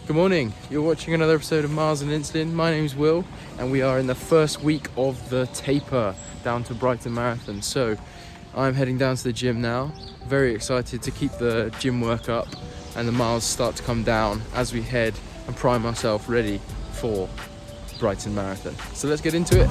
Good morning, you're watching another episode of Miles and Insulin. My name's Will and we are in the first week of the taper down to Brighton Marathon. So I'm heading down to the gym now, very excited to keep the gym work up and the miles start to come down as we head and prime ourselves ready for Brighton Marathon. So let's get into it.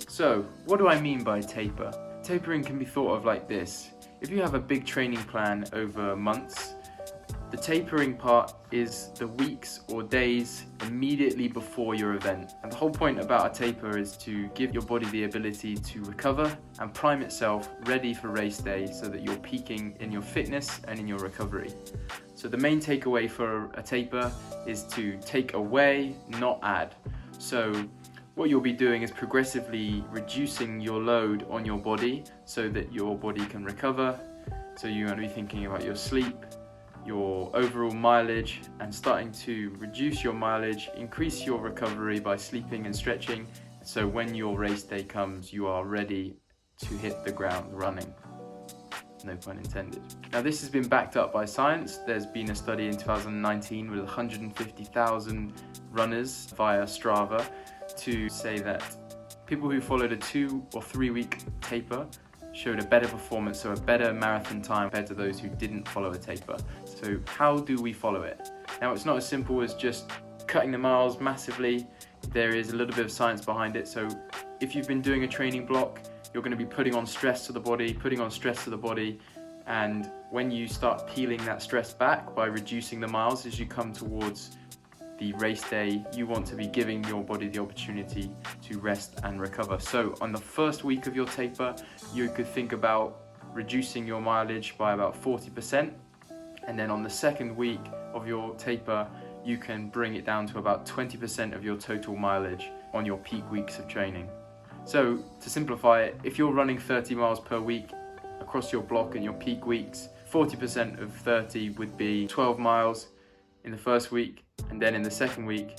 So, what do I mean by taper? Tapering can be thought of like this. If you have a big training plan over months, the tapering part is the weeks or days immediately before your event. And the whole point about a taper is to give your body the ability to recover and prime itself ready for race day so that you're peaking in your fitness and in your recovery. So the main takeaway for a taper is to take away, not add. So what you'll be doing is progressively reducing your load on your body so that your body can recover. So you're going to be thinking about your sleep, your overall mileage, and starting to reduce your mileage, increase your recovery by sleeping and stretching. So when your race day comes, you are ready to hit the ground running. No pun intended. Now this has been backed up by science. There's been a study in 2019 with 150,000 runners via Strava to say that people who followed a 2 or 3 week taper showed a better performance, so a better marathon time compared to those who didn't follow a taper. So how do we follow it? Now it's not as simple as just cutting the miles massively. There is a little bit of science behind it. So if you've been doing a training block, you're going to be putting on stress to the body, and when you start peeling that stress back by reducing the miles as you come towards the race day, you want to be giving your body the opportunity to rest and recover. So on the first week of your taper, you could think about reducing your mileage by about 40%. And then on the second week of your taper, you can bring it down to about 20% of your total mileage on your peak weeks of training. So to simplify it, if you're running 30 miles per week across your block in your peak weeks, 40% of 30 would be 12 miles in the first week, and then in the second week,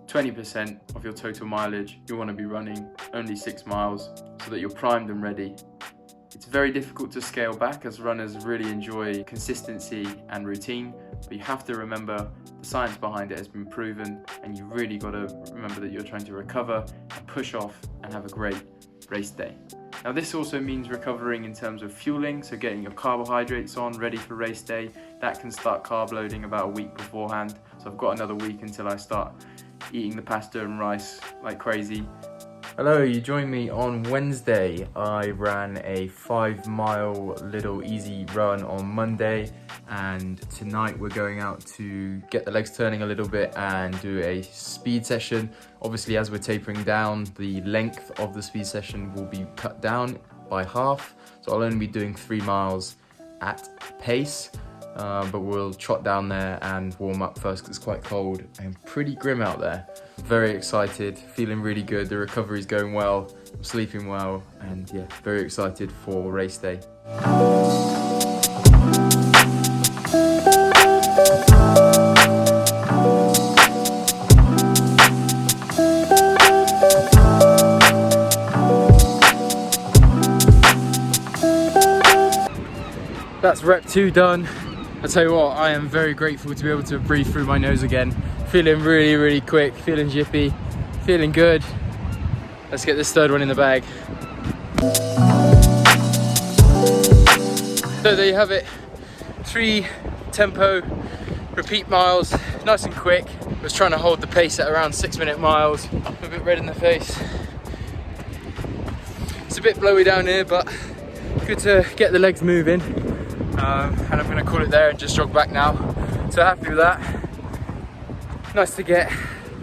20% of your total mileage, you want to be running only 6 miles so that you're primed and ready. It's very difficult to scale back as runners really enjoy consistency and routine, but you have to remember the science behind it has been proven, and you really got to remember that you're trying to recover and push off and have a great race day. Now this also means recovering in terms of fueling, so getting your carbohydrates on ready for race day. That can start carb loading about a week beforehand. So I've got another week until I start eating the pasta and rice like crazy. Hello, you joined me on Wednesday. I ran a 5-mile little easy run on Monday, and tonight we're going out to get the legs turning a little bit and do a speed session. Obviously, as we're tapering down, the length of the speed session will be cut down by half. So I'll only be doing 3 miles at pace, but we'll trot down there and warm up first because it's quite cold and pretty grim out there. Very excited, feeling really good, the recovery's going well, I'm sleeping well, and yeah, very excited for race day. That's rep 2 done. I tell you what, I am very grateful to be able to breathe through my nose again. Feeling really quick, feeling jippy, feeling good. Let's get this third one in the bag. So there you have it, 3 tempo repeat miles, nice and quick. I was trying to hold the pace at around 6-minute miles. I'm a bit red in the face. It's a bit blowy down here, but good to get the legs moving. And I'm going to call it there and just jog back now. So happy with that. Nice to get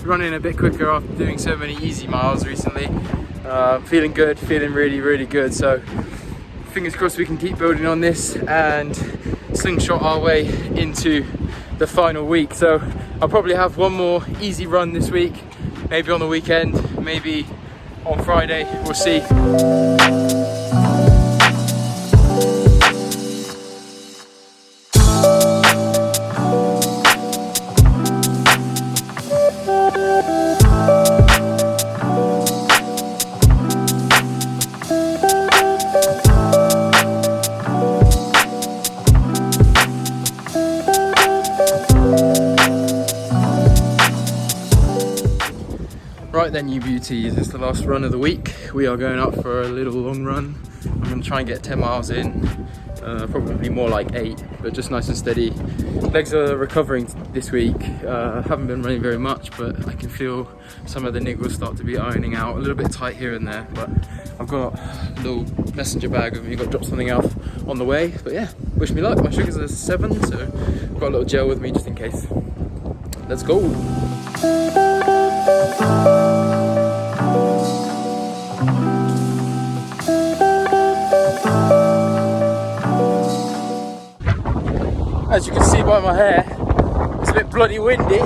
running a bit quicker after doing so many easy miles recently. Feeling good, feeling really good. So fingers crossed we can keep building on this and slingshot our way into the final week. So I'll probably have one more easy run this week, maybe on the weekend, maybe on Friday, we'll see. Right then, you beauties, it's the last run of the week. We are going up for a little long run. I'm going to try and get 10 miles in, probably more like 8, but just nice and steady. Legs are recovering this week. Haven't been running very much, but I can feel some of the niggles start to be ironing out. A little bit tight here and there, but I've got a little messenger bag with me. Got to drop something off on the way. But yeah, wish me luck. My sugars are 7, so I've got a little gel with me just in case. Let's go. As you can see by my hair, it's a bit bloody windy.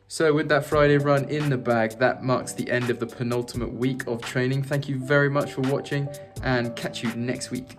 So with that Friday run in the bag, that marks the end of the penultimate week of training. Thank you very much for watching and catch you next week.